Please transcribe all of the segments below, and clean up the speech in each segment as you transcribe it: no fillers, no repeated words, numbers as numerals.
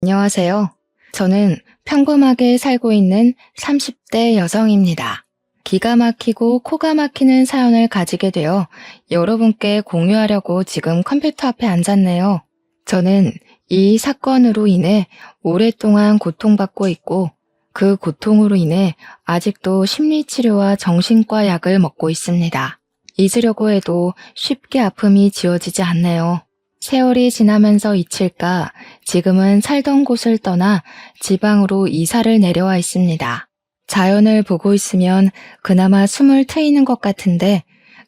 안녕하세요. 저는 평범하게 살고 있는 30대 여성입니다. 기가 막히고 코가 막히는 사연을 가지게 되어 여러분께 공유하려고 지금 컴퓨터 앞에 앉았네요. 저는 이 사건으로 인해 오랫동안 고통받고 있고 그 고통으로 인해 아직도 심리치료와 정신과 약을 먹고 있습니다. 잊으려고 해도 쉽게 아픔이 지워지지 않네요. 세월이 지나면서 잊힐까 지금은 살던 곳을 떠나 지방으로 이사를 내려와 있습니다. 자연을 보고 있으면 그나마 숨을 트이는 것 같은데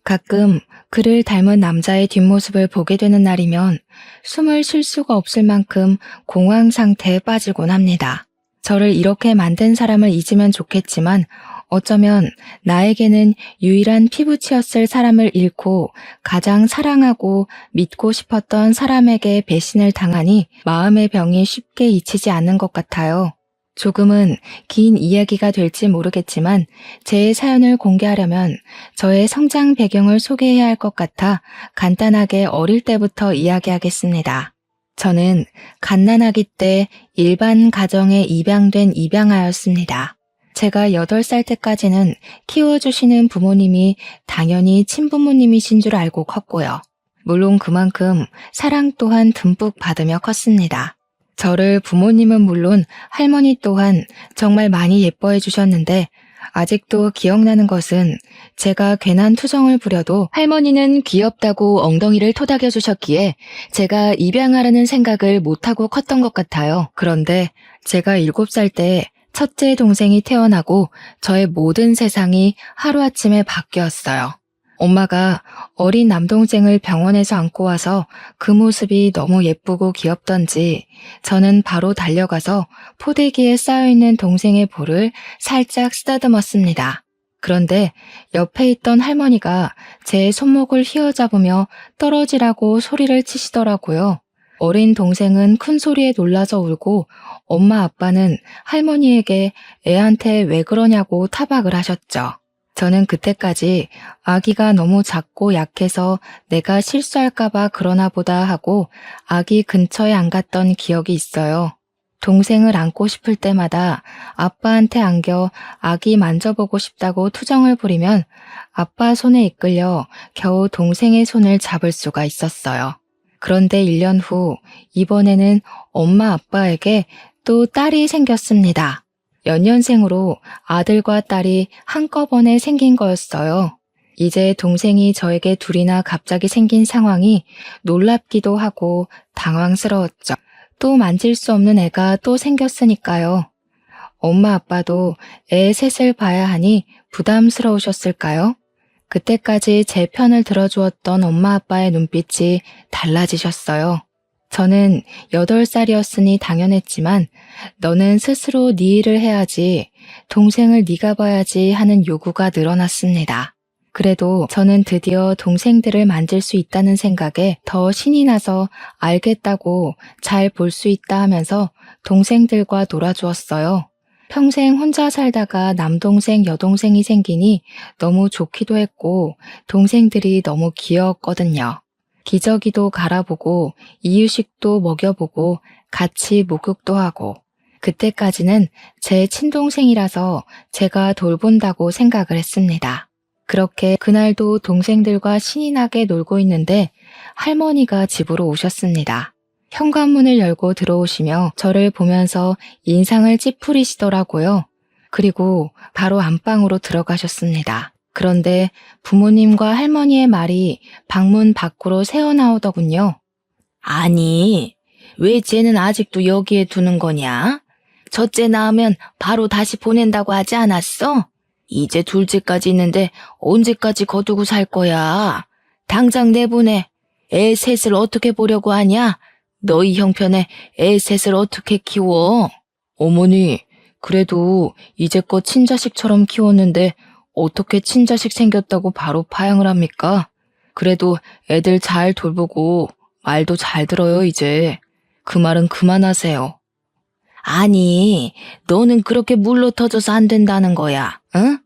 가끔 그를 닮은 남자의 뒷모습을 보게 되는 날이면 숨을 쉴 수가 없을 만큼 공황 상태에 빠지곤 합니다. 저를 이렇게 만든 사람을 잊으면 좋겠지만 어쩌면 나에게는 유일한 피부치였을 사람을 잃고 가장 사랑하고 믿고 싶었던 사람에게 배신을 당하니 마음의 병이 쉽게 잊히지 않는 것 같아요. 조금은 긴 이야기가 될지 모르겠지만 제 사연을 공개하려면 저의 성장 배경을 소개해야 할 것 같아 간단하게 어릴 때부터 이야기하겠습니다. 저는 갓난아기 때 일반 가정에 입양된 입양아였습니다. 제가 8살 때까지는 키워주시는 부모님이 당연히 친부모님이신 줄 알고 컸고요. 물론 그만큼 사랑 또한 듬뿍 받으며 컸습니다. 저를 부모님은 물론 할머니 또한 정말 많이 예뻐해 주셨는데 아직도 기억나는 것은 제가 괜한 투정을 부려도 할머니는 귀엽다고 엉덩이를 토닥여 주셨기에 제가 입양하라는 생각을 못하고 컸던 것 같아요. 그런데 제가 7살 때 첫째 동생이 태어나고 저의 모든 세상이 하루아침에 바뀌었어요. 엄마가 어린 남동생을 병원에서 안고 와서 그 모습이 너무 예쁘고 귀엽던지 저는 바로 달려가서 포대기에 쌓여있는 동생의 볼을 살짝 쓰다듬었습니다. 그런데 옆에 있던 할머니가 제 손목을 휘어잡으며 떨어지라고 소리를 치시더라고요. 어린 동생은 큰 소리에 놀라서 울고 엄마 아빠는 할머니에게 애한테 왜 그러냐고 타박을 하셨죠. 저는 그때까지 아기가 너무 작고 약해서 내가 실수할까봐 그러나 보다 하고 아기 근처에 안 갔던 기억이 있어요. 동생을 안고 싶을 때마다 아빠한테 안겨 아기 만져보고 싶다고 투정을 부리면 아빠 손에 이끌려 겨우 동생의 손을 잡을 수가 있었어요. 그런데 1년 후 이번에는 엄마 아빠에게 또 딸이 생겼습니다. 연년생으로 아들과 딸이 한꺼번에 생긴 거였어요. 이제 동생이 저에게 둘이나 갑자기 생긴 상황이 놀랍기도 하고 당황스러웠죠. 또 만질 수 없는 애가 또 생겼으니까요. 엄마 아빠도 애 셋을 봐야 하니 부담스러우셨을까요? 그때까지 제 편을 들어주었던 엄마 아빠의 눈빛이 달라지셨어요. 저는 8살이었으니 당연했지만 너는 스스로 네 일을 해야지, 동생을 네가 봐야지 하는 요구가 늘어났습니다. 그래도 저는 드디어 동생들을 만질 수 있다는 생각에 더 신이 나서 알겠다고 잘 볼 수 있다 하면서 동생들과 놀아주었어요. 평생 혼자 살다가 남동생, 여동생이 생기니 너무 좋기도 했고 동생들이 너무 귀여웠거든요. 기저귀도 갈아보고 이유식도 먹여보고 같이 목욕도 하고 그때까지는 제 친동생이라서 제가 돌본다고 생각을 했습니다. 그렇게 그날도 동생들과 신이 나게 놀고 있는데 할머니가 집으로 오셨습니다. 현관문을 열고 들어오시며 저를 보면서 인상을 찌푸리시더라고요. 그리고 바로 안방으로 들어가셨습니다. 그런데 부모님과 할머니의 말이 방문 밖으로 새어나오더군요. 아니, 왜 쟤는 아직도 여기에 두는 거냐? 첫째 낳으면 바로 다시 보낸다고 하지 않았어? 이제 둘째까지 있는데 언제까지 거두고 살 거야? 당장 내보내. 애 셋을 어떻게 보려고 하냐? 너희 형편에 애 셋을 어떻게 키워? 어머니, 그래도 이제껏 친자식처럼 키웠는데 어떻게 친자식 생겼다고 바로 파양을 합니까? 그래도 애들 잘 돌보고 말도 잘 들어요, 이제. 그 말은 그만하세요. 아니, 너는 그렇게 물러 터져서 안 된다는 거야, 응?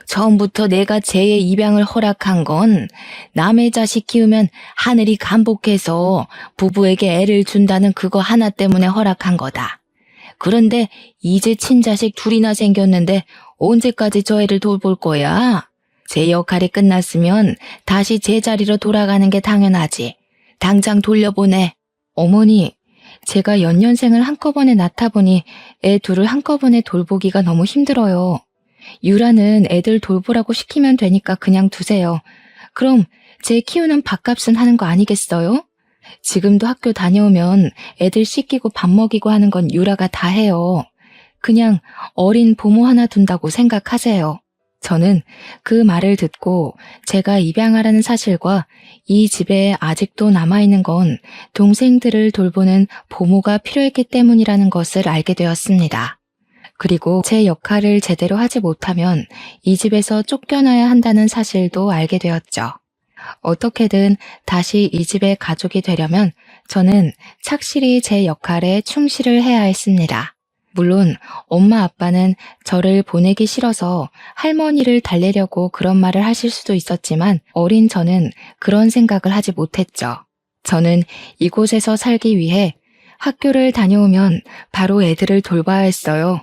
처음부터 내가 쟤의 입양을 허락한 건 남의 자식 키우면 하늘이 간복해서 부부에게 애를 준다는 그거 하나 때문에 허락한 거다. 그런데 이제 친자식 둘이나 생겼는데 언제까지 저 애를 돌볼 거야? 제 역할이 끝났으면 다시 제자리로 돌아가는 게 당연하지. 당장 돌려보내. 어머니, 제가 연년생을 한꺼번에 낳다 보니 애 둘을 한꺼번에 돌보기가 너무 힘들어요. 유라는 애들 돌보라고 시키면 되니까 그냥 두세요. 그럼 제 키우는 밥값은 하는 거 아니겠어요? 지금도 학교 다녀오면 애들 씻기고 밥 먹이고 하는 건 유라가 다 해요. 그냥 어린 부모 하나 둔다고 생각하세요. 저는 그 말을 듣고 제가 입양하라는 사실과 이 집에 아직도 남아있는 건 동생들을 돌보는 보모가 필요했기 때문이라는 것을 알게 되었습니다. 그리고 제 역할을 제대로 하지 못하면 이 집에서 쫓겨나야 한다는 사실도 알게 되었죠. 어떻게든 다시 이 집의 가족이 되려면 저는 착실히 제 역할에 충실을 해야 했습니다. 물론 엄마 아빠는 저를 보내기 싫어서 할머니를 달래려고 그런 말을 하실 수도 있었지만 어린 저는 그런 생각을 하지 못했죠. 저는 이곳에서 살기 위해 학교를 다녀오면 바로 애들을 돌봐야 했어요.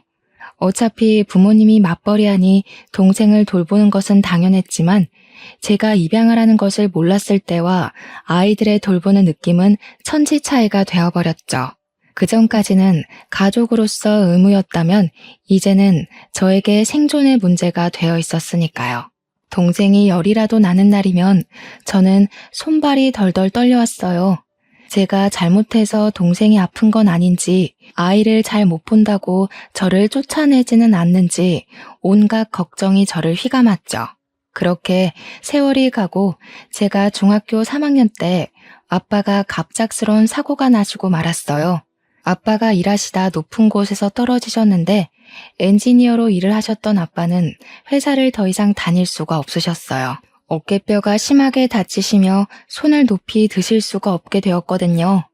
어차피 부모님이 맞벌이하니 동생을 돌보는 것은 당연했지만 제가 입양하라는 것을 몰랐을 때와 아이들의 돌보는 느낌은 천지 차이가 되어버렸죠. 그전까지는 가족으로서 의무였다면 이제는 저에게 생존의 문제가 되어 있었으니까요. 동생이 열이라도 나는 날이면 저는 손발이 덜덜 떨려왔어요. 제가 잘못해서 동생이 아픈 건 아닌지, 아이를 잘 못 본다고 저를 쫓아내지는 않는지 온갖 걱정이 저를 휘감았죠. 그렇게 세월이 가고 제가 중학교 3학년 때 아빠가 갑작스러운 사고가 나시고 말았어요. 아빠가 일하시다 높은 곳에서 떨어지셨는데 엔지니어로 일을 하셨던 아빠는 회사를 더 이상 다닐 수가 없으셨어요. 어깨뼈가 심하게 다치시며 손을 높이 드실 수가 없게 되었거든요.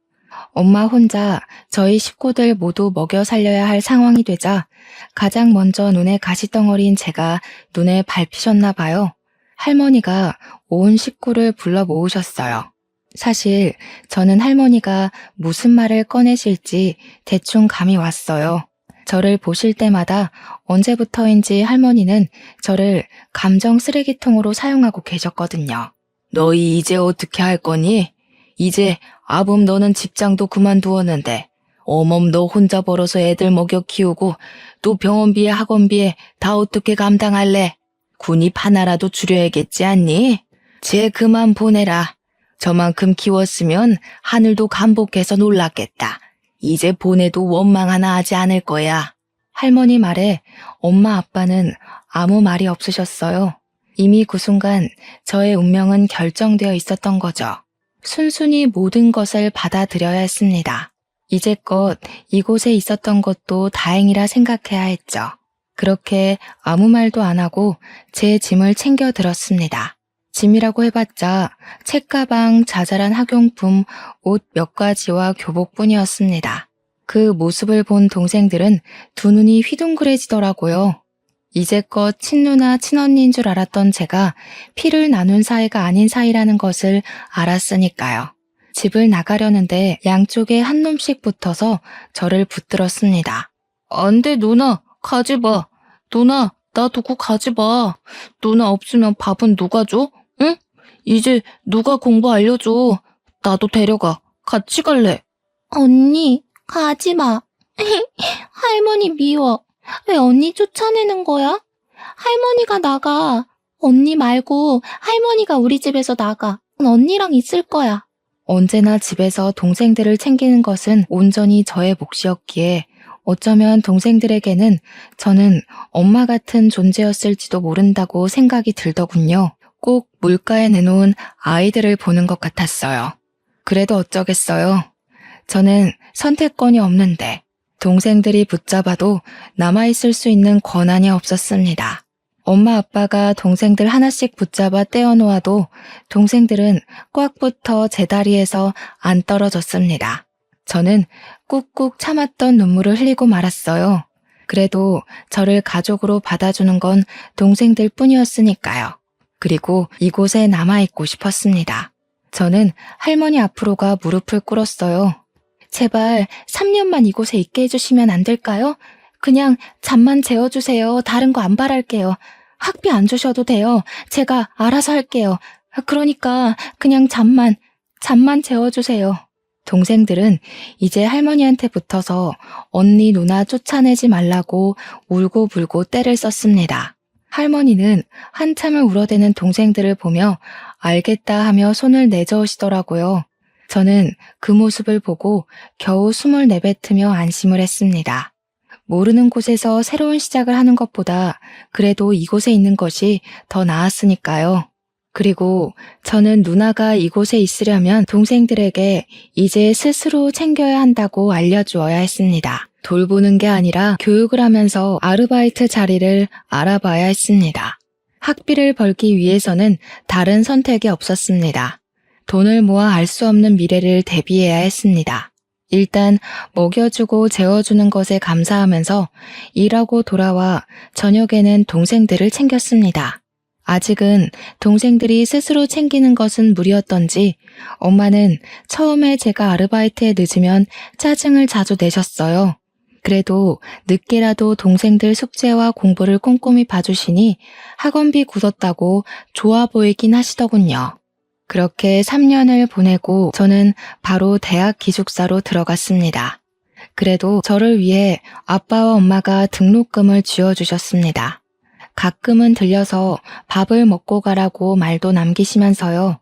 엄마 혼자 저희 식구들 모두 먹여 살려야 할 상황이 되자 가장 먼저 눈에 가시덩어리인 제가 눈에 밟히셨나 봐요. 할머니가 온 식구를 불러 모으셨어요. 사실 저는 할머니가 무슨 말을 꺼내실지 대충 감이 왔어요. 저를 보실 때마다 언제부터인지 할머니는 저를 감정 쓰레기통으로 사용하고 계셨거든요. 너희 이제 어떻게 할 거니? 이제 아범 너는 직장도 그만두었는데 어멈 너 혼자 벌어서 애들 먹여 키우고 또 병원비에 학원비에 다 어떻게 감당할래? 군입 하나라도 줄여야겠지 않니? 쟤 그만 보내라. 저만큼 키웠으면 하늘도 간복해서 놀랐겠다. 이제 보내도 원망 하나 하지 않을 거야. 할머니 말에 엄마 아빠는 아무 말이 없으셨어요. 이미 그 순간 저의 운명은 결정되어 있었던 거죠. 순순히 모든 것을 받아들여야 했습니다. 이제껏 이곳에 있었던 것도 다행이라 생각해야 했죠. 그렇게 아무 말도 안 하고 제 짐을 챙겨 들었습니다. 짐이라고 해봤자 책가방, 자잘한 학용품, 옷 몇 가지와 교복뿐이었습니다. 그 모습을 본 동생들은 두 눈이 휘둥그레지더라고요. 이제껏 친누나 친언니인 줄 알았던 제가 피를 나눈 사이가 아닌 사이라는 것을 알았으니까요. 집을 나가려는데 양쪽에 한 놈씩 붙어서 저를 붙들었습니다. 안 돼, 누나. 가지 마. 누나, 나 두고 가지 마. 누나 없으면 밥은 누가 줘? 응? 이제 누가 공부 알려줘. 나도 데려가. 같이 갈래. 언니, 가지 마. 할머니 미워. 왜 언니 쫓아내는 거야? 할머니가 나가. 언니 말고 할머니가 우리 집에서 나가. 언니랑 있을 거야. 언제나 집에서 동생들을 챙기는 것은 온전히 저의 몫이었기에 어쩌면 동생들에게는 저는 엄마 같은 존재였을지도 모른다고 생각이 들더군요. 꼭 물가에 내놓은 아이들을 보는 것 같았어요. 그래도 어쩌겠어요. 저는 선택권이 없는데 동생들이 붙잡아도 남아있을 수 있는 권한이 없었습니다. 엄마 아빠가 동생들 하나씩 붙잡아 떼어놓아도 동생들은 꽉 붙어 제 다리에서 안 떨어졌습니다. 저는 꾹꾹 참았던 눈물을 흘리고 말았어요. 그래도 저를 가족으로 받아주는 건 동생들 뿐이었으니까요. 그리고 이곳에 남아있고 싶었습니다. 저는 할머니 앞으로가 무릎을 꿇었어요. 제발 3년만 이곳에 있게 해주시면 안 될까요? 그냥 잠만 재워주세요. 다른 거 안 바랄게요. 학비 안 주셔도 돼요. 제가 알아서 할게요. 그러니까 그냥 잠만 재워주세요. 동생들은 이제 할머니한테 붙어서 언니 누나 쫓아내지 말라고 울고불고 떼를 썼습니다. 할머니는 한참을 울어대는 동생들을 보며 알겠다 하며 손을 내저으시더라고요. 저는 그 모습을 보고 겨우 숨을 내뱉으며 안심을 했습니다. 모르는 곳에서 새로운 시작을 하는 것보다 그래도 이곳에 있는 것이 더 나았으니까요. 그리고 저는 누나가 이곳에 있으려면 동생들에게 이제 스스로 챙겨야 한다고 알려주어야 했습니다. 돌보는 게 아니라 교육을 하면서 아르바이트 자리를 알아봐야 했습니다. 학비를 벌기 위해서는 다른 선택이 없었습니다. 돈을 모아 알 수 없는 미래를 대비해야 했습니다. 일단 먹여주고 재워주는 것에 감사하면서 일하고 돌아와 저녁에는 동생들을 챙겼습니다. 아직은 동생들이 스스로 챙기는 것은 무리였던지 엄마는 처음에 제가 아르바이트에 늦으면 짜증을 자주 내셨어요. 그래도 늦게라도 동생들 숙제와 공부를 꼼꼼히 봐주시니 학원비 굳었다고 좋아 보이긴 하시더군요. 그렇게 3년을 보내고 저는 바로 대학 기숙사로 들어갔습니다. 그래도 저를 위해 아빠와 엄마가 등록금을 쥐어주셨습니다. 가끔은 들려서 밥을 먹고 가라고 말도 남기시면서요.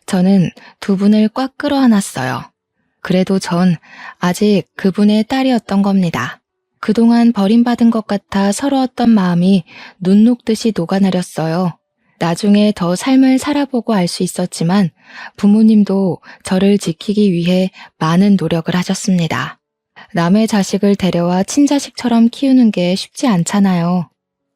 저는 두 분을 꽉 끌어안았어요. 그래도 전 아직 그분의 딸이었던 겁니다. 그동안 버림받은 것 같아 서러웠던 마음이 눈 녹듯이 녹아내렸어요. 나중에 더 삶을 살아보고 알 수 있었지만 부모님도 저를 지키기 위해 많은 노력을 하셨습니다. 남의 자식을 데려와 친자식처럼 키우는 게 쉽지 않잖아요.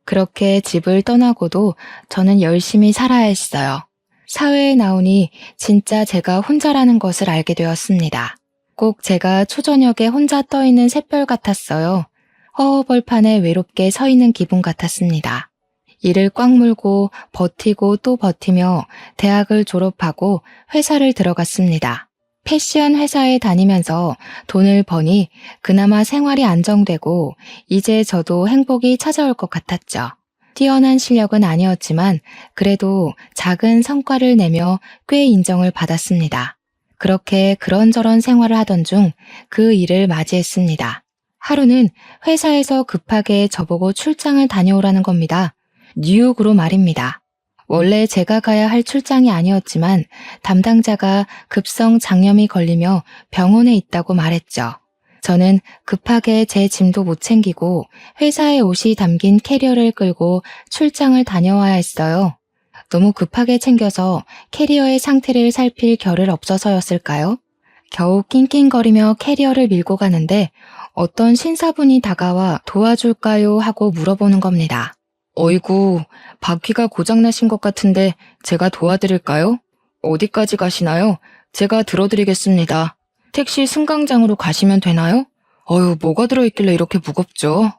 그렇게 집을 떠나고도 저는 열심히 살아야 했어요. 사회에 나오니 진짜 제가 혼자라는 것을 알게 되었습니다. 꼭 제가 초저녁에 혼자 떠있는 샛별 같았어요. 허허벌판에 외롭게 서 있는 기분 같았습니다. 이를 꽉 물고 버티고 또 버티며 대학을 졸업하고 회사를 들어갔습니다. 패션 회사에 다니면서 돈을 버니 그나마 생활이 안정되고 이제 저도 행복이 찾아올 것 같았죠. 뛰어난 실력은 아니었지만 그래도 작은 성과를 내며 꽤 인정을 받았습니다. 그렇게 그런저런 생활을 하던 중 그 일을 맞이했습니다. 하루는 회사에서 급하게 저보고 출장을 다녀오라는 겁니다. 뉴욕으로 말입니다. 원래 제가 가야 할 출장이 아니었지만 담당자가 급성 장염이 걸리며 병원에 있다고 말했죠. 저는 급하게 제 짐도 못 챙기고 회사의 옷이 담긴 캐리어를 끌고 출장을 다녀와야 했어요. 너무 급하게 챙겨서 캐리어의 상태를 살필 겨를 없어서였을까요? 겨우 낑낑거리며 캐리어를 밀고 가는데 어떤 신사분이 다가와 도와줄까요? 하고 물어보는 겁니다. 어이구, 바퀴가 고장나신 것 같은데 제가 도와드릴까요? 어디까지 가시나요? 제가 들어드리겠습니다. 택시 승강장으로 가시면 되나요? 어휴, 뭐가 들어있길래 이렇게 무겁죠?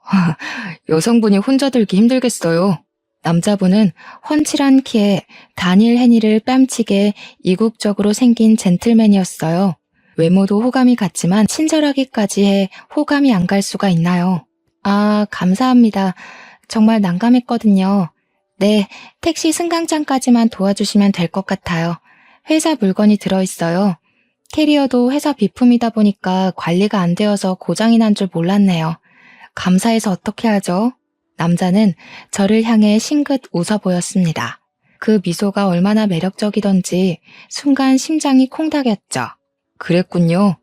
여성분이 혼자 들기 힘들겠어요. 남자분은 훤칠한 키에 다니엘 헤니를 뺨치게 이국적으로 생긴 젠틀맨이었어요. 외모도 호감이 갔지만 친절하기까지 해 호감이 안 갈 수가 있나요? 아, 감사합니다. 정말 난감했거든요. 네, 택시 승강장까지만 도와주시면 될 것 같아요. 회사 물건이 들어있어요. 캐리어도 회사 비품이다 보니까 관리가 안 되어서 고장이 난 줄 몰랐네요. 감사해서 어떻게 하죠? 남자는 저를 향해 싱긋 웃어 보였습니다. 그 미소가 얼마나 매력적이던지 순간 심장이 콩닥였죠. 그랬군요.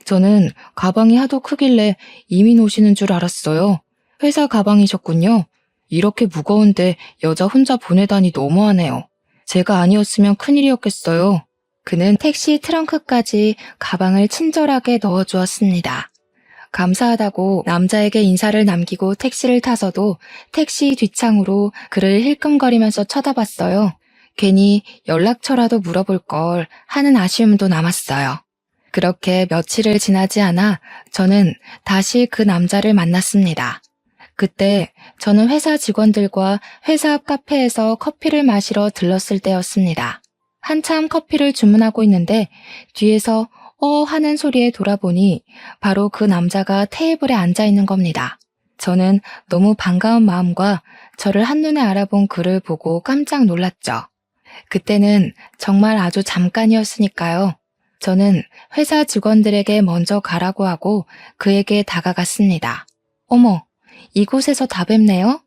저는 가방이 하도 크길래 이민 오시는 줄 알았어요. 회사 가방이셨군요. 이렇게 무거운데 여자 혼자 보내다니 너무하네요. 제가 아니었으면 큰일이었겠어요. 그는 택시 트렁크까지 가방을 친절하게 넣어주었습니다. 감사하다고 남자에게 인사를 남기고 택시를 타서도 택시 뒷창으로 그를 힐끔거리면서 쳐다봤어요. 괜히 연락처라도 물어볼 걸 하는 아쉬움도 남았어요. 그렇게 며칠을 지나지 않아 저는 다시 그 남자를 만났습니다. 그때 저는 회사 직원들과 회사 앞 카페에서 커피를 마시러 들렀을 때였습니다. 한참 커피를 주문하고 있는데 뒤에서 하는 소리에 돌아보니 바로 그 남자가 테이블에 앉아 있는 겁니다. 저는 너무 반가운 마음과 저를 한눈에 알아본 그를 보고 깜짝 놀랐죠. 그때는 정말 아주 잠깐이었으니까요. 저는 회사 직원들에게 먼저 가라고 하고 그에게 다가갔습니다. 어머, 이곳에서 다 뵙네요?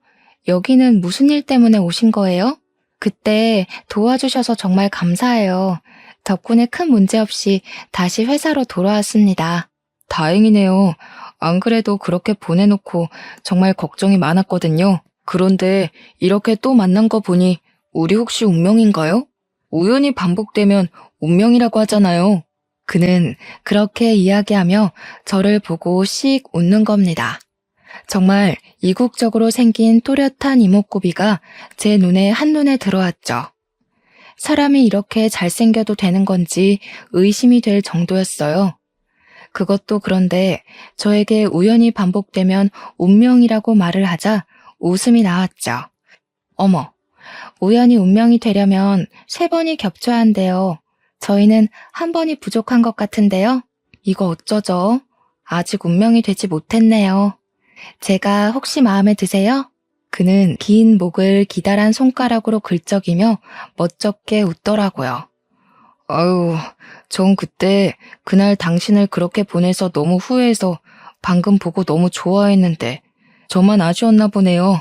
여기는 무슨 일 때문에 오신 거예요? 그때 도와주셔서 정말 감사해요. 덕분에 큰 문제 없이 다시 회사로 돌아왔습니다. 다행이네요. 안 그래도 그렇게 보내놓고 정말 걱정이 많았거든요. 그런데 이렇게 또 만난 거 보니 우리 혹시 운명인가요? 우연히 반복되면 운명이라고 하잖아요. 그는 그렇게 이야기하며 저를 보고 씩 웃는 겁니다. 정말 이국적으로 생긴 또렷한 이목구비가 제 눈에 한눈에 들어왔죠. 사람이 이렇게 잘생겨도 되는 건지 의심이 될 정도였어요. 그것도 그런데 저에게 우연히 반복되면 운명이라고 말을 하자 웃음이 나왔죠. 어머, 우연히 운명이 되려면 3번이 겹쳐야 한대요. 저희는 1번이 부족한 것 같은데요. 이거 어쩌죠? 아직 운명이 되지 못했네요. 제가 혹시 마음에 드세요? 그는 긴 목을 기다란 손가락으로 긁적이며 멋쩍게 웃더라고요. 아유, 전 그날 당신을 그렇게 보내서 너무 후회해서 방금 보고 너무 좋아했는데 저만 아쉬웠나 보네요.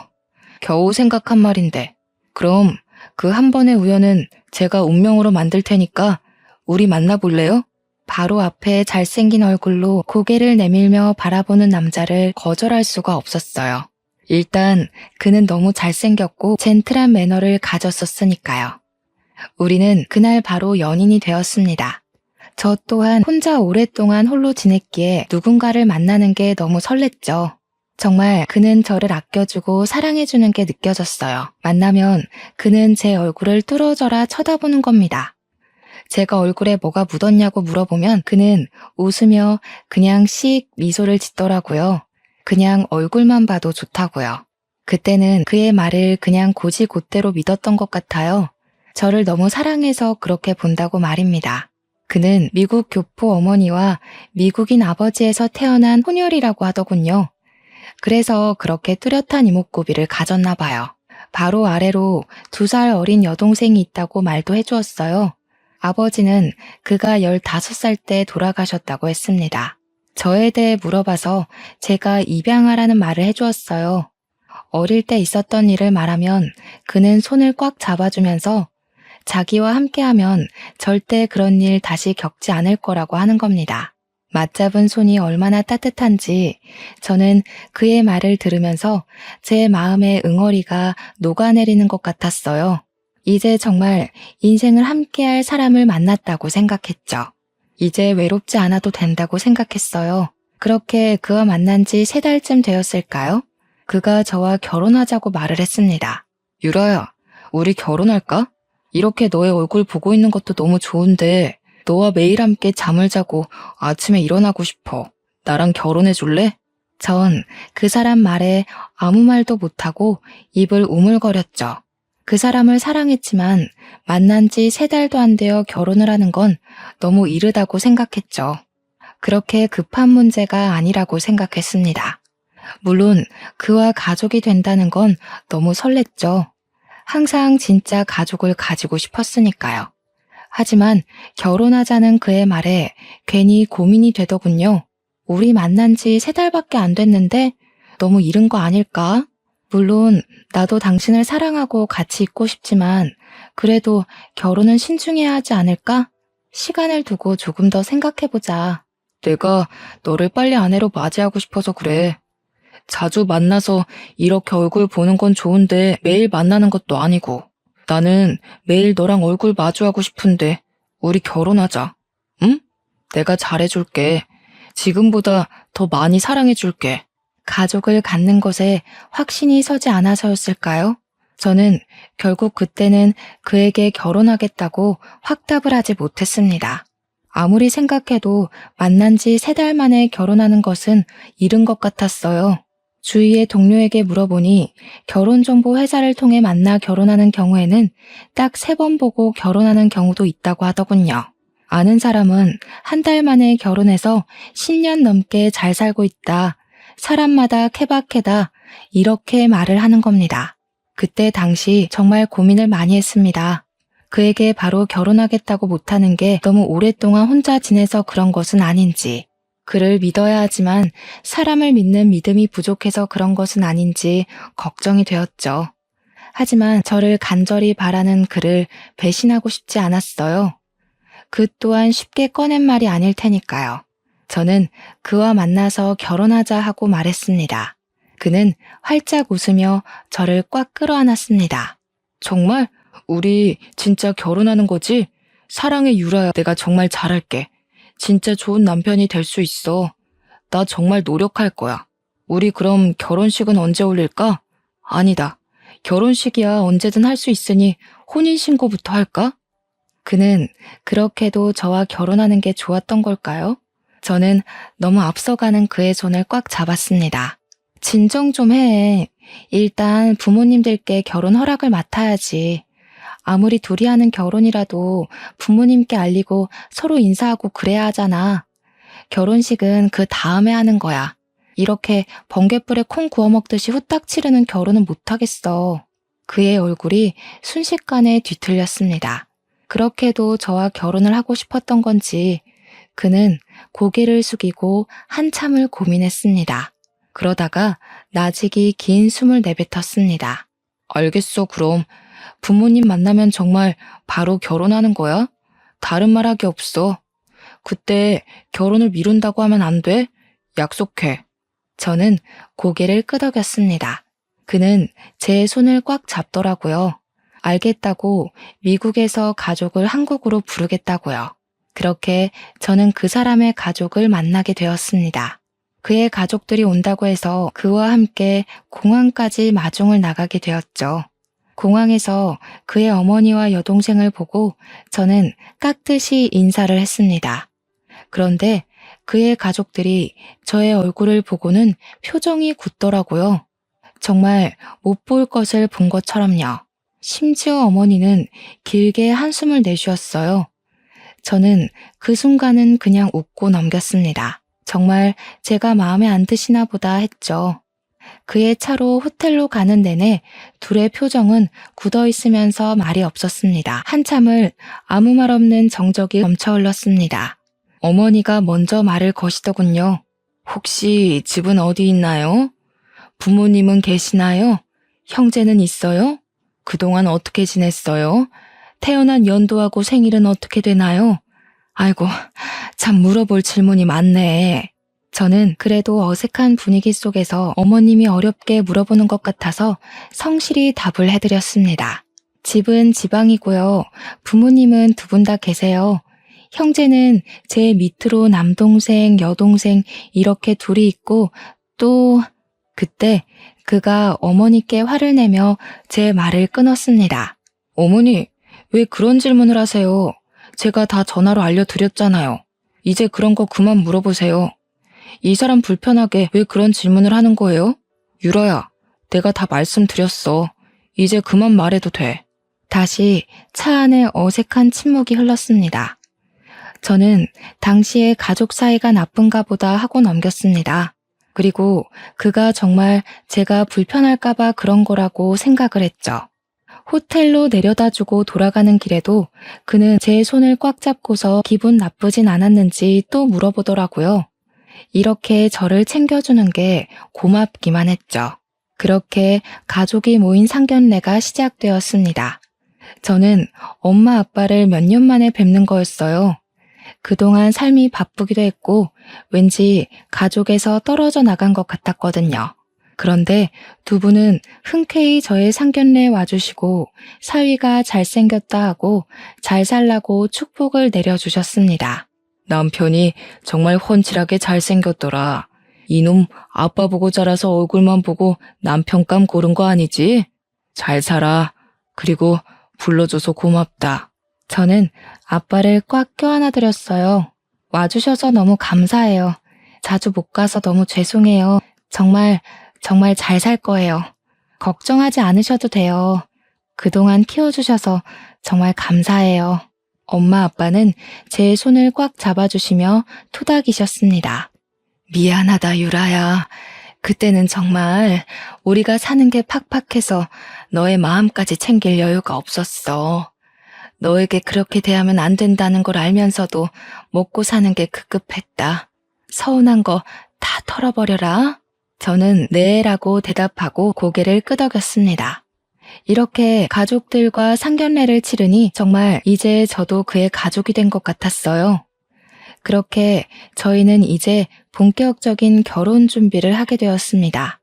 겨우 생각한 말인데. 그럼 그 1번의 우연은 제가 운명으로 만들 테니까 우리 만나볼래요? 바로 앞에 잘생긴 얼굴로 고개를 내밀며 바라보는 남자를 거절할 수가 없었어요. 일단 그는 너무 잘생겼고 젠틀한 매너를 가졌었으니까요. 우리는 그날 바로 연인이 되었습니다. 저 또한 혼자 오랫동안 홀로 지냈기에 누군가를 만나는 게 너무 설렜죠. 정말 그는 저를 아껴주고 사랑해주는 게 느껴졌어요. 만나면 그는 제 얼굴을 뚫어져라 쳐다보는 겁니다. 제가 얼굴에 뭐가 묻었냐고 물어보면 그는 웃으며 그냥 씩 미소를 짓더라고요. 그냥 얼굴만 봐도 좋다고요. 그때는 그의 말을 그냥 곧이곧대로 믿었던 것 같아요. 저를 너무 사랑해서 그렇게 본다고 말입니다. 그는 미국 교포 어머니와 미국인 아버지에서 태어난 혼혈이라고 하더군요. 그래서 그렇게 뚜렷한 이목구비를 가졌나 봐요. 바로 아래로 2살 어린 여동생이 있다고 말도 해주었어요. 아버지는 그가 15살 때 돌아가셨다고 했습니다. 저에 대해 물어봐서 제가 입양하라는 말을 해주었어요. 어릴 때 있었던 일을 말하면 그는 손을 꽉 잡아주면서 자기와 함께하면 절대 그런 일 다시 겪지 않을 거라고 하는 겁니다. 맞잡은 손이 얼마나 따뜻한지 저는 그의 말을 들으면서 제 마음의 응어리가 녹아내리는 것 같았어요. 이제 정말 인생을 함께할 사람을 만났다고 생각했죠. 이제 외롭지 않아도 된다고 생각했어요. 그렇게 그와 만난 지 3달쯤 되었을까요? 그가 저와 결혼하자고 말을 했습니다. 유라야, 우리 결혼할까? 이렇게 너의 얼굴 보고 있는 것도 너무 좋은데 너와 매일 함께 잠을 자고 아침에 일어나고 싶어. 나랑 결혼해 줄래? 전 그 사람 말에 아무 말도 못하고 입을 우물거렸죠. 그 사람을 사랑했지만 만난 지 3달도 안 되어 결혼을 하는 건 너무 이르다고 생각했죠. 그렇게 급한 문제가 아니라고 생각했습니다. 물론 그와 가족이 된다는 건 너무 설렜죠. 항상 진짜 가족을 가지고 싶었으니까요. 하지만 결혼하자는 그의 말에 괜히 고민이 되더군요. 우리 만난 지 3달밖에 안 됐는데 너무 이른 거 아닐까? 물론 나도 당신을 사랑하고 같이 있고 싶지만 그래도 결혼은 신중해야 하지 않을까? 시간을 두고 조금 더 생각해보자. 내가 너를 빨리 아내로 맞이하고 싶어서 그래. 자주 만나서 이렇게 얼굴 보는 건 좋은데 매일 만나는 것도 아니고 나는 매일 너랑 얼굴 마주하고 싶은데 우리 결혼하자. 응? 내가 잘해줄게. 지금보다 더 많이 사랑해줄게. 가족을 갖는 것에 확신이 서지 않아서였을까요? 저는 결국 그때는 그에게 결혼하겠다고 확답을 하지 못했습니다. 아무리 생각해도 만난 지 3달 만에 결혼하는 것은 이른 것 같았어요. 주위의 동료에게 물어보니 결혼정보 회사를 통해 만나 결혼하는 경우에는 딱 3번 보고 결혼하는 경우도 있다고 하더군요. 아는 사람은 한 달 만에 결혼해서 10년 넘게 잘 살고 있다. 사람마다 케바케다. 이렇게 말을 하는 겁니다. 그때 당시 정말 고민을 많이 했습니다. 그에게 바로 결혼하겠다고 못하는 게 너무 오랫동안 혼자 지내서 그런 것은 아닌지, 그를 믿어야 하지만 사람을 믿는 믿음이 부족해서 그런 것은 아닌지 걱정이 되었죠. 하지만 저를 간절히 바라는 그를 배신하고 싶지 않았어요. 그 또한 쉽게 꺼낸 말이 아닐 테니까요. 저는 그와 만나서 결혼하자 하고 말했습니다. 그는 활짝 웃으며 저를 꽉 끌어안았습니다. 정말? 우리 진짜 결혼하는 거지? 사랑해 유라야, 내가 정말 잘할게. 진짜 좋은 남편이 될 수 있어. 나 정말 노력할 거야. 우리 그럼 결혼식은 언제 올릴까? 아니다. 결혼식이야 언제든 할 수 있으니 혼인신고부터 할까? 그는 그렇게도 저와 결혼하는 게 좋았던 걸까요? 저는 너무 앞서가는 그의 손을 꽉 잡았습니다. 진정 좀 해. 일단 부모님들께 결혼 허락을 맡아야지. 아무리 둘이 하는 결혼이라도 부모님께 알리고 서로 인사하고 그래야 하잖아. 결혼식은 그 다음에 하는 거야. 이렇게 번갯불에 콩 구워 먹듯이 후딱 치르는 결혼은 못하겠어. 그의 얼굴이 순식간에 뒤틀렸습니다. 그렇게도 저와 결혼을 하고 싶었던 건지 그는 고개를 숙이고 한참을 고민했습니다. 그러다가 나직이 긴 숨을 내뱉었습니다. 알겠어, 그럼. 부모님 만나면 정말 바로 결혼하는 거야? 다른 말하기 없어. 그때 결혼을 미룬다고 하면 안 돼? 약속해. 저는 고개를 끄덕였습니다. 그는 제 손을 꽉 잡더라고요. 알겠다고 미국에서 가족을 한국으로 부르겠다고요. 그렇게 저는 그 사람의 가족을 만나게 되었습니다. 그의 가족들이 온다고 해서 그와 함께 공항까지 마중을 나가게 되었죠. 공항에서 그의 어머니와 여동생을 보고 저는 깍듯이 인사를 했습니다. 그런데 그의 가족들이 저의 얼굴을 보고는 표정이 굳더라고요. 정말 못 볼 것을 본 것처럼요. 심지어 어머니는 길게 한숨을 내쉬었어요. 저는 그 순간은 그냥 웃고 넘겼습니다. 정말 제가 마음에 안 드시나 보다 했죠. 그의 차로 호텔로 가는 내내 둘의 표정은 굳어 있으면서 말이 없었습니다. 한참을 아무 말 없는 정적이 넘쳐 흘렀습니다. 어머니가 먼저 말을 거시더군요. 혹시 집은 어디 있나요? 부모님은 계시나요? 형제는 있어요? 그동안 어떻게 지냈어요? 태어난 연도하고 생일은 어떻게 되나요? 아이고, 참 물어볼 질문이 많네. 저는 그래도 어색한 분위기 속에서 어머님이 어렵게 물어보는 것 같아서 성실히 답을 해드렸습니다. 집은 지방이고요. 부모님은 두 분 다 계세요. 형제는 제 밑으로 남동생, 여동생 이렇게 둘이 있고 또 그때 그가 어머니께 화를 내며 제 말을 끊었습니다. 어머니, 왜 그런 질문을 하세요? 제가 다 전화로 알려드렸잖아요. 이제 그런 거 그만 물어보세요. 이 사람 불편하게 왜 그런 질문을 하는 거예요? 유라야, 내가 다 말씀드렸어. 이제 그만 말해도 돼. 다시 차 안에 어색한 침묵이 흘렀습니다. 저는 당시에 가족 사이가 나쁜가 보다 하고 넘겼습니다. 그리고 그가 정말 제가 불편할까봐 그런 거라고 생각을 했죠. 호텔로 내려다주고 돌아가는 길에도 그는 제 손을 꽉 잡고서 기분 나쁘진 않았는지 또 물어보더라고요. 이렇게 저를 챙겨주는 게 고맙기만 했죠. 그렇게 가족이 모인 상견례가 시작되었습니다. 저는 엄마 아빠를 몇 년 만에 뵙는 거였어요. 그동안 삶이 바쁘기도 했고 왠지 가족에서 떨어져 나간 것 같았거든요. 그런데 두 분은 흔쾌히 저의 상견례에 와주시고 사위가 잘생겼다 하고 잘 살라고 축복을 내려주셨습니다. 남편이 정말 훤칠하게 잘생겼더라. 이놈 아빠 보고 자라서 얼굴만 보고 남편감 고른 거 아니지? 잘 살아. 그리고 불러줘서 고맙다. 저는 아빠를 꽉 껴안아드렸어요. 와주셔서 너무 감사해요. 자주 못 가서 너무 죄송해요. 정말 정말 잘 살 거예요. 걱정하지 않으셔도 돼요. 그동안 키워주셔서 정말 감사해요. 엄마 아빠는 제 손을 꽉 잡아주시며 토닥이셨습니다. 미안하다 유라야. 그때는 정말 우리가 사는 게 팍팍해서 너의 마음까지 챙길 여유가 없었어. 너에게 그렇게 대하면 안 된다는 걸 알면서도 먹고 사는 게 급급했다. 서운한 거 다 털어버려라. 저는 네라고 대답하고 고개를 끄덕였습니다. 이렇게 가족들과 상견례를 치르니 정말 이제 저도 그의 가족이 된 것 같았어요. 그렇게 저희는 이제 본격적인 결혼 준비를 하게 되었습니다.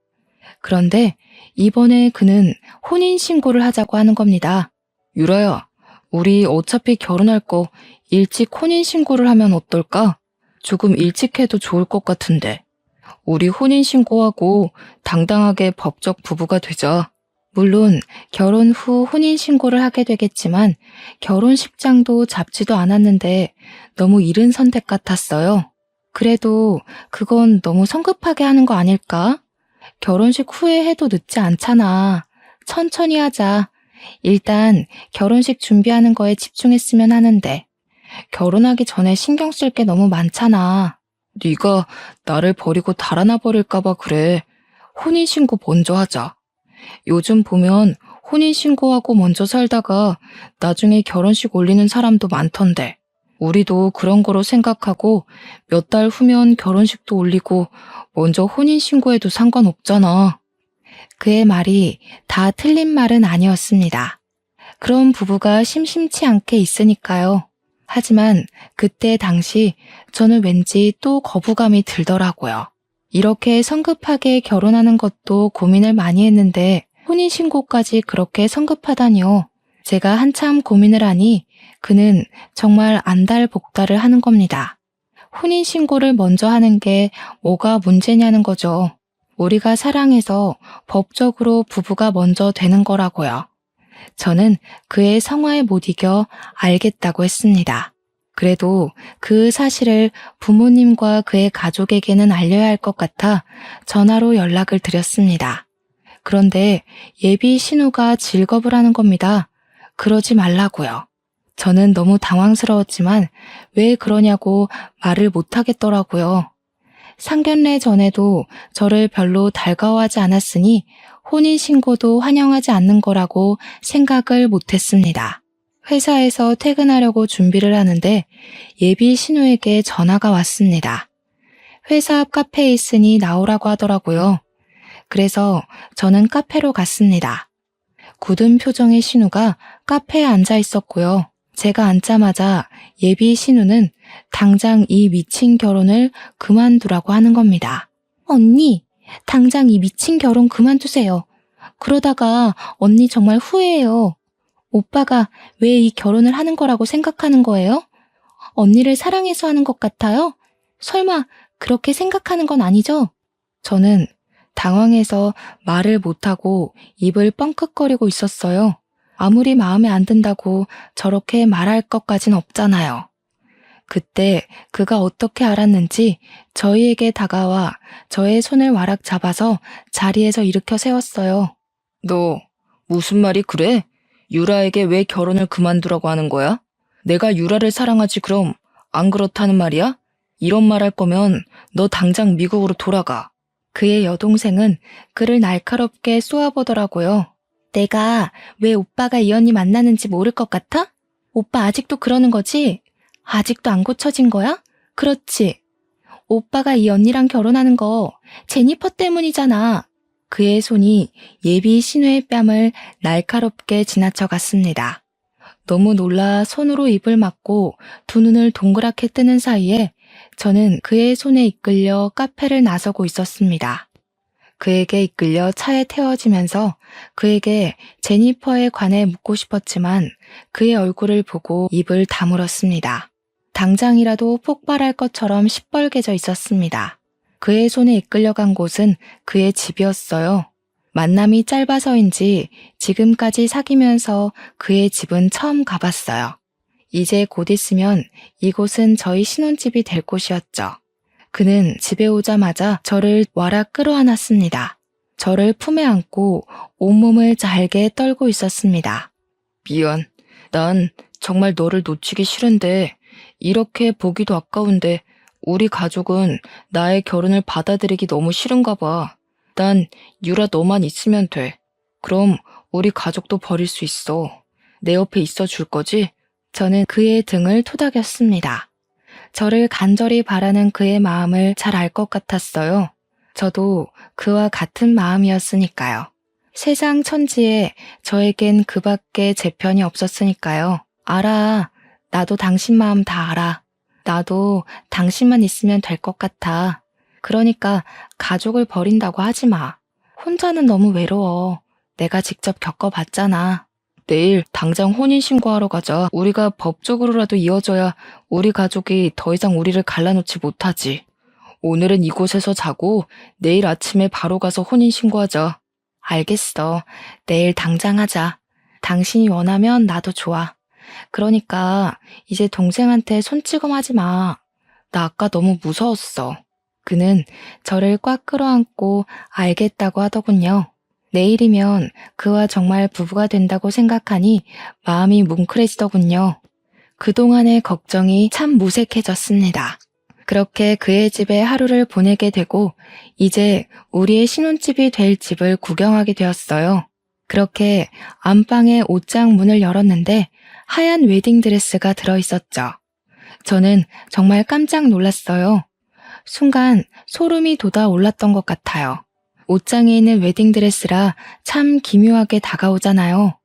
그런데 이번에 그는 혼인신고를 하자고 하는 겁니다. 유라야, 우리 어차피 결혼할 거 일찍 혼인신고를 하면 어떨까? 조금 일찍 해도 좋을 것 같은데. 우리 혼인신고하고 당당하게 법적 부부가 되자. 물론 결혼 후 혼인신고를 하게 되겠지만 결혼식장도 잡지도 않았는데 너무 이른 선택 같았어요. 그래도 그건 너무 성급하게 하는 거 아닐까? 결혼식 후에 해도 늦지 않잖아. 천천히 하자. 일단 결혼식 준비하는 거에 집중했으면 하는데 결혼하기 전에 신경 쓸 게 너무 많잖아. 네가 나를 버리고 달아나 버릴까 봐 그래. 혼인신고 먼저 하자. 요즘 보면 혼인신고하고 먼저 살다가 나중에 결혼식 올리는 사람도 많던데. 우리도 그런 거로 생각하고 몇 달 후면 결혼식도 올리고 먼저 혼인신고해도 상관없잖아. 그의 말이 다 틀린 말은 아니었습니다. 그런 부부가 심심치 않게 있으니까요. 하지만 그때 당시 저는 왠지 또 거부감이 들더라고요. 이렇게 성급하게 결혼하는 것도 고민을 많이 했는데 혼인신고까지 그렇게 성급하다니요. 제가 한참 고민을 하니 그는 정말 안달복달을 하는 겁니다. 혼인신고를 먼저 하는 게 뭐가 문제냐는 거죠. 우리가 사랑해서 법적으로 부부가 먼저 되는 거라고요. 저는 그의 성화에 못 이겨 알겠다고 했습니다. 그래도 그 사실을 부모님과 그의 가족에게는 알려야 할 것 같아 전화로 연락을 드렸습니다. 그런데 예비 신우가 질겁을 하는 겁니다. 그러지 말라고요. 저는 너무 당황스러웠지만 왜 그러냐고 말을 못하겠더라고요. 상견례 전에도 저를 별로 달가워하지 않았으니 혼인신고도 환영하지 않는 거라고 생각을 못했습니다. 회사에서 퇴근하려고 준비를 하는데 예비 신우에게 전화가 왔습니다. 회사 앞 카페에 있으니 나오라고 하더라고요. 그래서 저는 카페로 갔습니다. 굳은 표정의 신우가 카페에 앉아 있었고요. 제가 앉자마자 예비 신우는 당장 이 미친 결혼을 그만두라고 하는 겁니다. 언니, 당장 이 미친 결혼 그만두세요. 그러다가 언니 정말 후회해요. 오빠가 왜 이 결혼을 하는 거라고 생각하는 거예요? 언니를 사랑해서 하는 것 같아요? 설마 그렇게 생각하는 건 아니죠? 저는 당황해서 말을 못하고 입을 뻥끗거리고 있었어요. 아무리 마음에 안 든다고 저렇게 말할 것까진 없잖아요. 그때 그가 어떻게 알았는지 저희에게 다가와 저의 손을 와락 잡아서 자리에서 일으켜 세웠어요. 너 무슨 말이 그래? 유라에게 왜 결혼을 그만두라고 하는 거야? 내가 유라를 사랑하지 그럼 안 그렇다는 말이야? 이런 말 할 거면 너 당장 미국으로 돌아가. 그의 여동생은 그를 날카롭게 쏘아보더라고요. 내가 왜 오빠가 이 언니 만나는지 모를 것 같아? 오빠 아직도 그러는 거지? 아직도 안 고쳐진 거야? 그렇지. 오빠가 이 언니랑 결혼하는 거 제니퍼 때문이잖아. 그의 손이 예비 신우의 뺨을 날카롭게 지나쳐 갔습니다. 너무 놀라 손으로 입을 막고 두 눈을 동그랗게 뜨는 사이에 저는 그의 손에 이끌려 카페를 나서고 있었습니다. 그에게 이끌려 차에 태워지면서 그에게 제니퍼에 관해 묻고 싶었지만 그의 얼굴을 보고 입을 다물었습니다. 당장이라도 폭발할 것처럼 시뻘개져 있었습니다. 그의 손에 이끌려간 곳은 그의 집이었어요. 만남이 짧아서인지 지금까지 사귀면서 그의 집은 처음 가봤어요. 이제 곧 있으면 이곳은 저희 신혼집이 될 곳이었죠. 그는 집에 오자마자 저를 와락 끌어안았습니다. 저를 품에 안고 온몸을 잘게 떨고 있었습니다. 미안. 난 정말 너를 놓치기 싫은데 이렇게 보기도 아까운데 우리 가족은 나의 결혼을 받아들이기 너무 싫은가 봐. 난 유라 너만 있으면 돼. 그럼 우리 가족도 버릴 수 있어. 내 옆에 있어 줄 거지? 저는 그의 등을 토닥였습니다. 저를 간절히 바라는 그의 마음을 잘 알 것 같았어요. 저도 그와 같은 마음이었으니까요. 세상 천지에 저에겐 그밖에 제 편이 없었으니까요. 알아. 나도 당신 마음 다 알아. 나도 당신만 있으면 될 것 같아. 그러니까 가족을 버린다고 하지 마. 혼자는 너무 외로워. 내가 직접 겪어봤잖아. 내일 당장 혼인신고하러 가자. 우리가 법적으로라도 이어져야 우리 가족이 더 이상 우리를 갈라놓지 못하지. 오늘은 이곳에서 자고 내일 아침에 바로 가서 혼인신고하자. 알겠어. 내일 당장 하자. 당신이 원하면 나도 좋아. 그러니까 이제 동생한테 손찌검하지 마. 나 아까 너무 무서웠어. 그는 저를 꽉 끌어안고 알겠다고 하더군요. 내일이면 그와 정말 부부가 된다고 생각하니 마음이 뭉클해지더군요. 그동안의 걱정이 참 무색해졌습니다. 그렇게 그의 집에 하루를 보내게 되고 이제 우리의 신혼집이 될 집을 구경하게 되었어요. 그렇게 안방의 옷장 문을 열었는데 하얀 웨딩드레스가 들어있었죠. 저는 정말 깜짝 놀랐어요. 순간 소름이 돋아올랐던 것 같아요. 옷장에 있는 웨딩드레스라 참 기묘하게 다가오잖아요.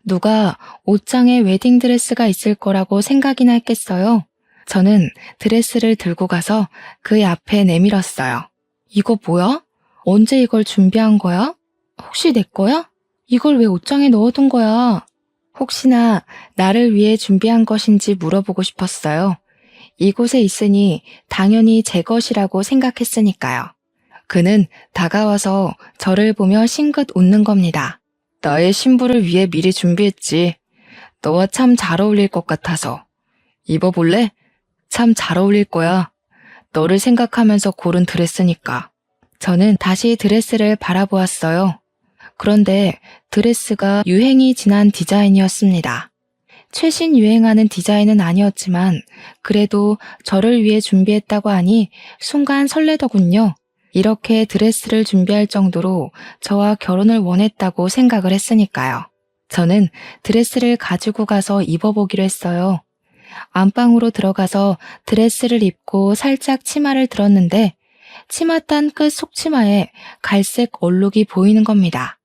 누가 옷장에 웨딩드레스가 있을 거라고 생각이나 했겠어요. 저는 드레스를 들고 가서 그의 앞에 내밀었어요. 이거 뭐야? 언제 이걸 준비한 거야? 혹시 내 거야? 이걸 왜 옷장에 넣어둔 거야? 혹시나 나를 위해 준비한 것인지 물어보고 싶었어요. 이곳에 있으니 당연히 제 것이라고 생각했으니까요. 그는 다가와서 저를 보며 싱긋 웃는 겁니다. 나의 신부를 위해 미리 준비했지. 너와 참 잘 어울릴 것 같아서. 입어볼래? 참 잘 어울릴 거야. 너를 생각하면서 고른 드레스니까. 저는 다시 드레스를 바라보았어요. 그런데 드레스가 유행이 지난 디자인이었습니다. 최신 유행하는 디자인은 아니었지만 그래도 저를 위해 준비했다고 하니 순간 설레더군요. 이렇게 드레스를 준비할 정도로 저와 결혼을 원했다고 생각을 했으니까요. 저는 드레스를 가지고 가서 입어보기로 했어요. 안방으로 들어가서 드레스를 입고 살짝 치마를 들었는데 치맛단 끝 속치마에 갈색 얼룩이 보이는 겁니다.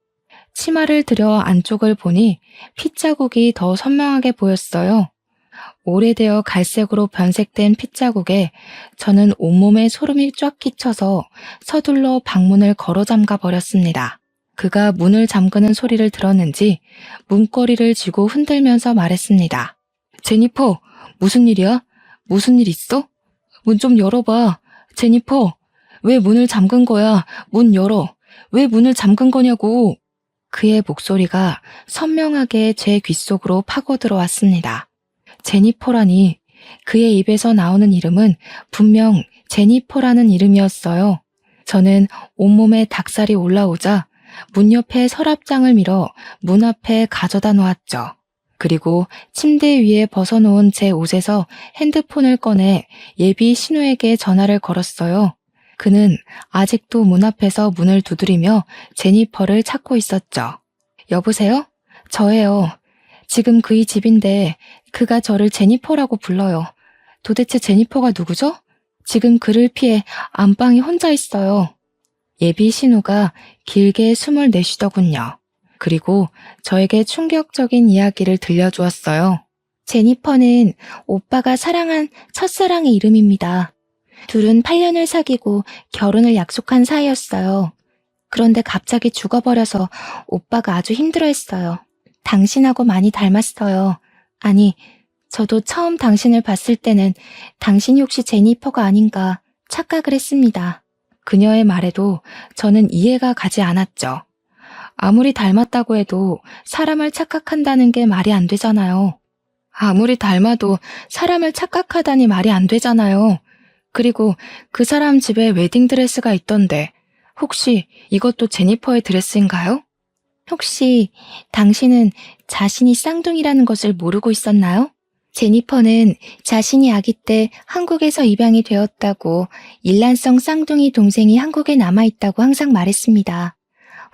치마를 들여 안쪽을 보니 핏자국이 더 선명하게 보였어요. 오래되어 갈색으로 변색된 핏자국에 저는 온몸에 소름이 쫙 끼쳐서 서둘러 방문을 걸어 잠가 버렸습니다. 그가 문을 잠그는 소리를 들었는지 문고리를 쥐고 흔들면서 말했습니다. 제니퍼, 무슨 일이야? 무슨 일 있어? 문 좀 열어봐. 제니퍼, 왜 문을 잠근 거야? 문 열어. 왜 문을 잠근 거냐고. 그의 목소리가 선명하게 제 귓속으로 파고들어왔습니다. 제니퍼라니. 그의 입에서 나오는 이름은 분명 제니퍼라는 이름이었어요. 저는 온몸에 닭살이 올라오자 문 옆에 서랍장을 밀어 문 앞에 가져다 놓았죠. 그리고 침대 위에 벗어놓은 제 옷에서 핸드폰을 꺼내 예비 신우에게 전화를 걸었어요. 그는 아직도 문 앞에서 문을 두드리며 제니퍼를 찾고 있었죠. 여보세요? 저예요. 지금 그의 집인데 그가 저를 제니퍼라고 불러요. 도대체 제니퍼가 누구죠? 지금 그를 피해 안방에 혼자 있어요. 예비 신우가 길게 숨을 내쉬더군요. 그리고 저에게 충격적인 이야기를 들려주었어요. 제니퍼는 오빠가 사랑한 첫사랑의 이름입니다. 둘은 8년을 사귀고 결혼을 약속한 사이였어요. 그런데 갑자기 죽어버려서 오빠가 아주 힘들어했어요. 당신하고 많이 닮았어요. 아니, 저도 처음 당신을 봤을 때는 당신이 혹시 제니퍼가 아닌가 착각을 했습니다. 그녀의 말에도 저는 이해가 가지 않았죠. 아무리 닮았다고 해도 사람을 착각한다는 게 말이 안 되잖아요. 아무리 닮아도 사람을 착각하다니 말이 안 되잖아요. 그리고 그 사람 집에 웨딩드레스가 있던데 혹시 이것도 제니퍼의 드레스인가요? 혹시 당신은 자신이 쌍둥이라는 것을 모르고 있었나요? 제니퍼는 자신이 아기 때 한국에서 입양이 되었다고 일란성 쌍둥이 동생이 한국에 남아있다고 항상 말했습니다.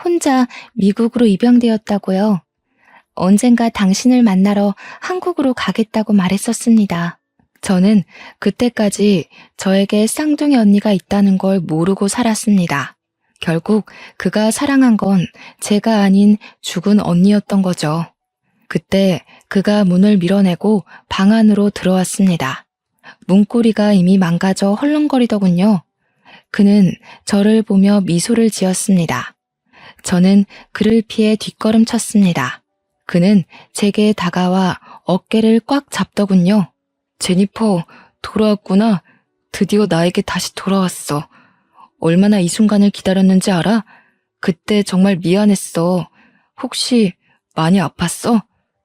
혼자 미국으로 입양되었다고요. 언젠가 당신을 만나러 한국으로 가겠다고 말했었습니다. 저는 그때까지 저에게 쌍둥이 언니가 있다는 걸 모르고 살았습니다. 결국 그가 사랑한 건 제가 아닌 죽은 언니였던 거죠. 그때 그가 문을 밀어내고 방 안으로 들어왔습니다. 문고리가 이미 망가져 헐렁거리더군요. 그는 저를 보며 미소를 지었습니다. 저는 그를 피해 뒷걸음쳤습니다. 그는 제게 다가와 어깨를 꽉 잡더군요. 제니퍼, 돌아왔구나. 드디어 나에게 다시 돌아왔어. 얼마나 이 순간을 기다렸는지 알아? 그때 정말 미안했어. 혹시 많이 아팠어?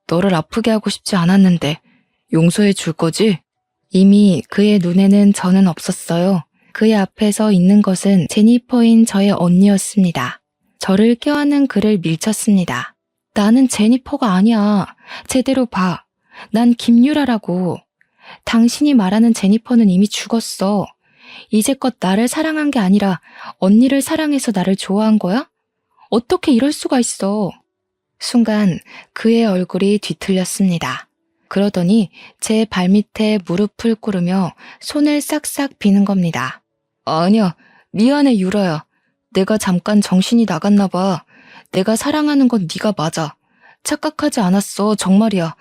너를 아프게 하고 싶지 않았는데 용서해 줄 거지? 이미 그의 눈에는 저는 없었어요. 그의 앞에서 있는 것은 제니퍼인 저의 언니였습니다. 저를 껴안는 그를 밀쳤습니다. 나는 제니퍼가 아니야. 제대로 봐. 난 김유라라고. 당신이 말하는 제니퍼는 이미 죽었어. 이제껏 나를 사랑한 게 아니라 언니를 사랑해서 나를 좋아한 거야? 어떻게 이럴 수가 있어? 순간 그의 얼굴이 뒤틀렸습니다. 그러더니 제 발밑에 무릎을 꿇으며 손을 싹싹 비는 겁니다. 아니야, 미안해 유라야. 내가 잠깐 정신이 나갔나 봐. 내가 사랑하는 건 네가 맞아. 착각하지 않았어, 정말이야.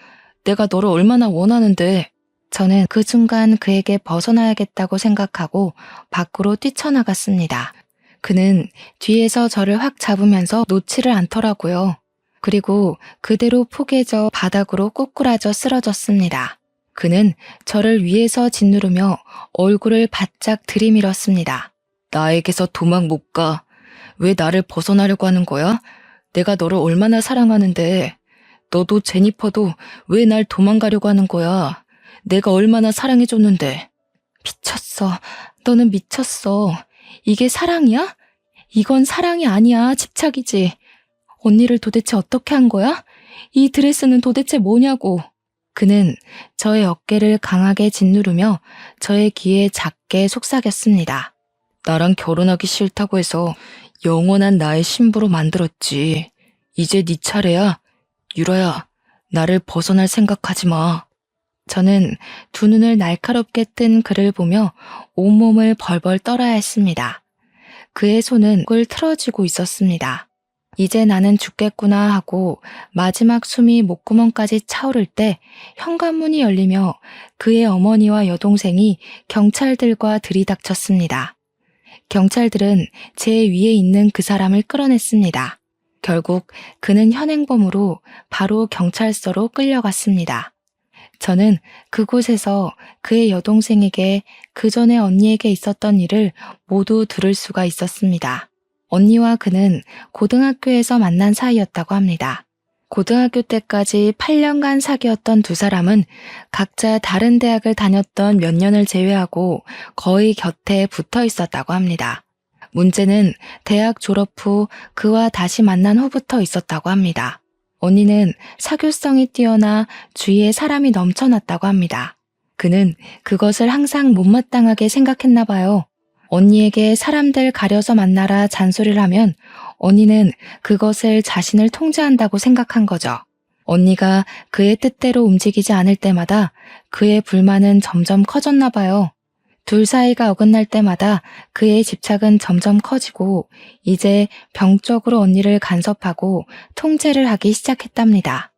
내가 너를 얼마나 원하는데. 저는 그 순간 그에게 벗어나야겠다고 생각하고 밖으로 뛰쳐나갔습니다. 그는 뒤에서 저를 확 잡으면서 놓지를 않더라고요. 그리고 그대로 포개져 바닥으로 꼬꾸라져 쓰러졌습니다. 그는 저를 위에서 짓누르며 얼굴을 바짝 들이밀었습니다. 나에게서 도망 못 가. 왜 나를 벗어나려고 하는 거야? 내가 너를 얼마나 사랑하는데. 너도 제니퍼도 왜 날 도망가려고 하는 거야? 내가 얼마나 사랑해줬는데. 미쳤어. 너는 미쳤어. 이게 사랑이야? 이건 사랑이 아니야. 집착이지. 언니를 도대체 어떻게 한 거야? 이 드레스는 도대체 뭐냐고. 그는 저의 어깨를 강하게 짓누르며 저의 귀에 작게 속삭였습니다. 나랑 결혼하기 싫다고 해서 영원한 나의 신부로 만들었지. 이제 네 차례야. 유라야, 나를 벗어날 생각하지 마. 저는 두 눈을 날카롭게 뜬 그를 보며 온몸을 벌벌 떨어야 했습니다. 그의 손은 꿀 틀어쥐고 있었습니다. 이제 나는 죽겠구나 하고 마지막 숨이 목구멍까지 차오를 때 현관문이 열리며 그의 어머니와 여동생이 경찰들과 들이닥쳤습니다. 경찰들은 제 위에 있는 그 사람을 끌어냈습니다. 결국 그는 현행범으로 바로 경찰서로 끌려갔습니다. 저는 그곳에서 그의 여동생에게 그 전에 언니에게 있었던 일을 모두 들을 수가 있었습니다. 언니와 그는 고등학교에서 만난 사이였다고 합니다. 고등학교 때까지 8년간 사귀었던 두 사람은 각자 다른 대학을 다녔던 몇 년을 제외하고 거의 곁에 붙어 있었다고 합니다. 문제는 대학 졸업 후 그와 다시 만난 후부터 있었다고 합니다. 언니는 사교성이 뛰어나 주위에 사람이 넘쳐났다고 합니다. 그는 그것을 항상 못마땅하게 생각했나 봐요. 언니에게 사람들 가려서 만나라 잔소리를 하면 언니는 그것을 자신을 통제한다고 생각한 거죠. 언니가 그의 뜻대로 움직이지 않을 때마다 그의 불만은 점점 커졌나 봐요. 둘 사이가 어긋날 때마다 그의 집착은 점점 커지고 이제 병적으로 언니를 간섭하고 통제를 하기 시작했답니다.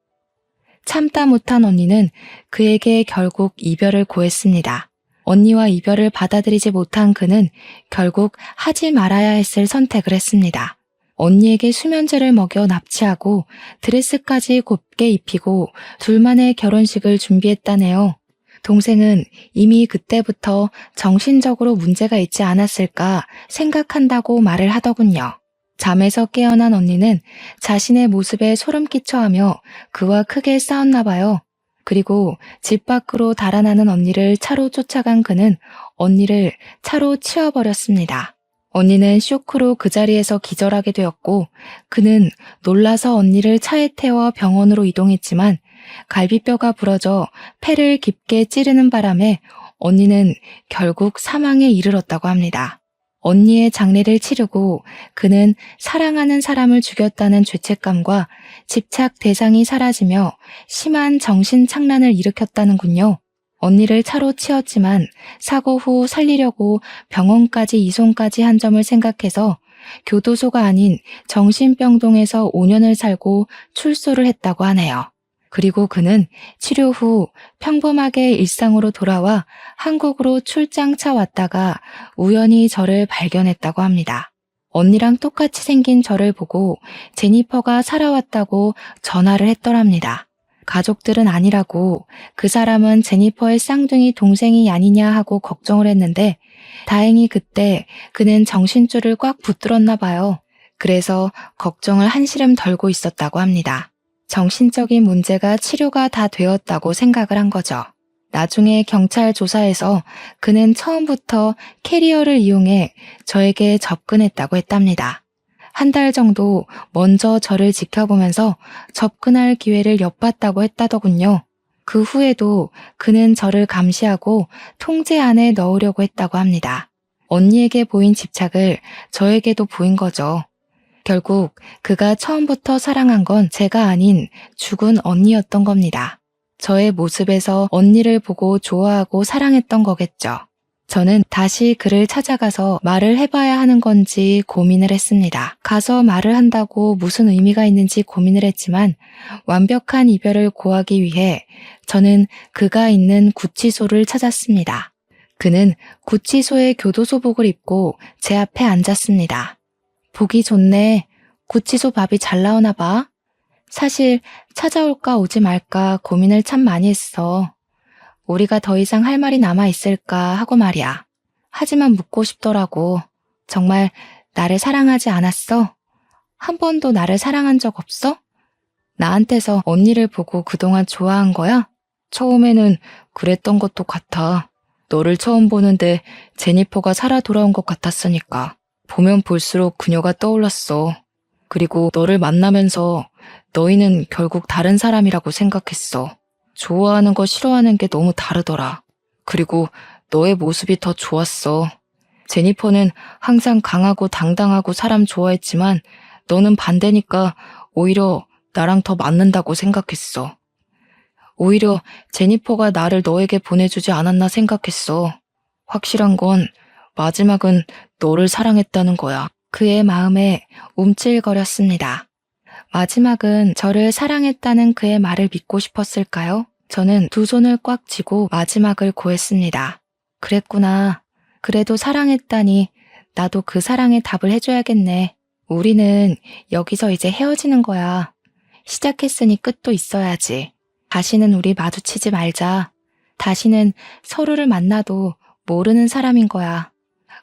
참다 못한 언니는 그에게 결국 이별을 고했습니다. 언니와 이별을 받아들이지 못한 그는 결국 하지 말아야 했을 선택을 했습니다. 언니에게 수면제를 먹여 납치하고 드레스까지 곱게 입히고 둘만의 결혼식을 준비했다네요. 동생은 이미 그때부터 정신적으로 문제가 있지 않았을까 생각한다고 말을 하더군요. 잠에서 깨어난 언니는 자신의 모습에 소름 끼쳐하며 그와 크게 싸웠나 봐요. 그리고 집 밖으로 달아나는 언니를 차로 쫓아간 그는 언니를 차로 치워버렸습니다. 언니는 쇼크로 그 자리에서 기절하게 되었고 그는 놀라서 언니를 차에 태워 병원으로 이동했지만 갈비뼈가 부러져 폐를 깊게 찌르는 바람에 언니는 결국 사망에 이르렀다고 합니다. 언니의 장례를 치르고 그는 사랑하는 사람을 죽였다는 죄책감과 집착 대상이 사라지며 심한 정신착란을 일으켰다는군요. 언니를 차로 치었지만 사고 후 살리려고 병원까지 이송까지 한 점을 생각해서 교도소가 아닌 정신병동에서 5년을 살고 출소를 했다고 하네요. 그리고 그는 치료 후 평범하게 일상으로 돌아와 한국으로 출장차 왔다가 우연히 저를 발견했다고 합니다. 언니랑 똑같이 생긴 저를 보고 제니퍼가 살아왔다고 전화를 했더랍니다. 가족들은 아니라고 그 사람은 제니퍼의 쌍둥이 동생이 아니냐 하고 걱정을 했는데 다행히 그때 그는 정신줄을 꽉 붙들었나 봐요. 그래서 걱정을 한시름 덜고 있었다고 합니다. 정신적인 문제가 치료가 다 되었다고 생각을 한 거죠. 나중에 경찰 조사에서 그는 처음부터 캐리어를 이용해 저에게 접근했다고 했답니다. 한 달 정도 먼저 저를 지켜보면서 접근할 기회를 엿봤다고 했다더군요. 그 후에도 그는 저를 감시하고 통제 안에 넣으려고 했다고 합니다. 언니에게 보인 집착을 저에게도 보인 거죠. 결국 그가 처음부터 사랑한 건 제가 아닌 죽은 언니였던 겁니다. 저의 모습에서 언니를 보고 좋아하고 사랑했던 거겠죠. 저는 다시 그를 찾아가서 말을 해봐야 하는 건지 고민을 했습니다. 가서 말을 한다고 무슨 의미가 있는지 고민을 했지만 완벽한 이별을 고하기 위해 저는 그가 있는 구치소를 찾았습니다. 그는 구치소의 교도소복을 입고 제 앞에 앉았습니다. 보기 좋네. 구치소 밥이 잘 나오나 봐. 사실 찾아올까 오지 말까 고민을 참 많이 했어. 우리가 더 이상 할 말이 남아있을까 하고 말이야. 하지만 묻고 싶더라고. 정말 나를 사랑하지 않았어? 한 번도 나를 사랑한 적 없어? 나한테서 언니를 보고 그동안 좋아한 거야? 처음에는 그랬던 것도 같아. 너를 처음 보는데 제니퍼가 살아 돌아온 것 같았으니까. 보면 볼수록 그녀가 떠올랐어. 그리고 너를 만나면서 너희는 결국 다른 사람이라고 생각했어. 좋아하는 거 싫어하는 게 너무 다르더라. 그리고 너의 모습이 더 좋았어. 제니퍼는 항상 강하고 당당하고 사람 좋아했지만 너는 반대니까 오히려 나랑 더 맞는다고 생각했어. 오히려 제니퍼가 나를 너에게 보내주지 않았나 생각했어. 확실한 건 마지막은 너를 사랑했다는 거야. 그의 마음에 움찔거렸습니다. 마지막은 저를 사랑했다는 그의 말을 믿고 싶었을까요? 저는 두 손을 꽉 쥐고 마지막을 고했습니다. 그랬구나. 그래도 사랑했다니 나도 그 사랑에 답을 해줘야겠네. 우리는 여기서 이제 헤어지는 거야. 시작했으니 끝도 있어야지. 다시는 우리 마주치지 말자. 다시는 서로를 만나도 모르는 사람인 거야.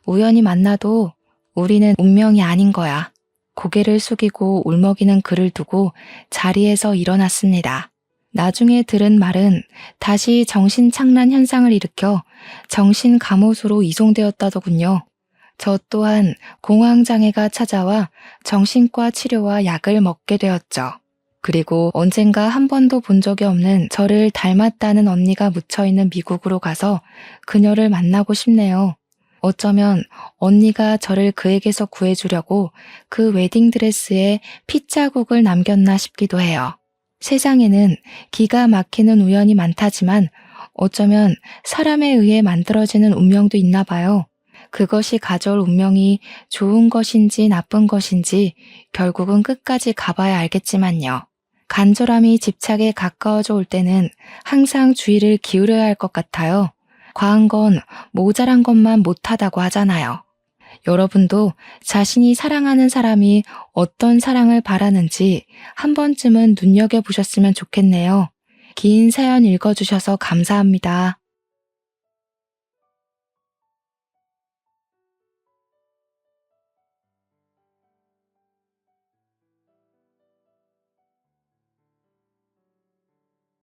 우연히 만나도 우리는 운명이 아닌 거야. 고개를 숙이고 울먹이는 그를 두고 자리에서 일어났습니다. 나중에 들은 말은 다시 정신착란 현상을 일으켜 정신감호소로 이송되었다더군요. 저 또한 공황장애가 찾아와 정신과 치료와 약을 먹게 되었죠. 그리고 언젠가 한 번도 본 적이 없는 저를 닮았다는 언니가 묻혀있는 미국으로 가서 그녀를 만나고 싶네요. 어쩌면 언니가 저를 그에게서 구해주려고 그 웨딩드레스에 핏자국을 남겼나 싶기도 해요. 세상에는 기가 막히는 우연이 많다지만 어쩌면 사람에 의해 만들어지는 운명도 있나 봐요. 그것이 가져올 운명이 좋은 것인지 나쁜 것인지 결국은 끝까지 가봐야 알겠지만요. 간절함이 집착에 가까워져 올 때는 항상 주의를 기울여야 할 것 같아요. 과한 건 모자란 것만 못하다고 하잖아요. 여러분도 자신이 사랑하는 사람이 어떤 사랑을 바라는지 한 번쯤은 눈여겨보셨으면 좋겠네요. 긴 사연 읽어주셔서 감사합니다.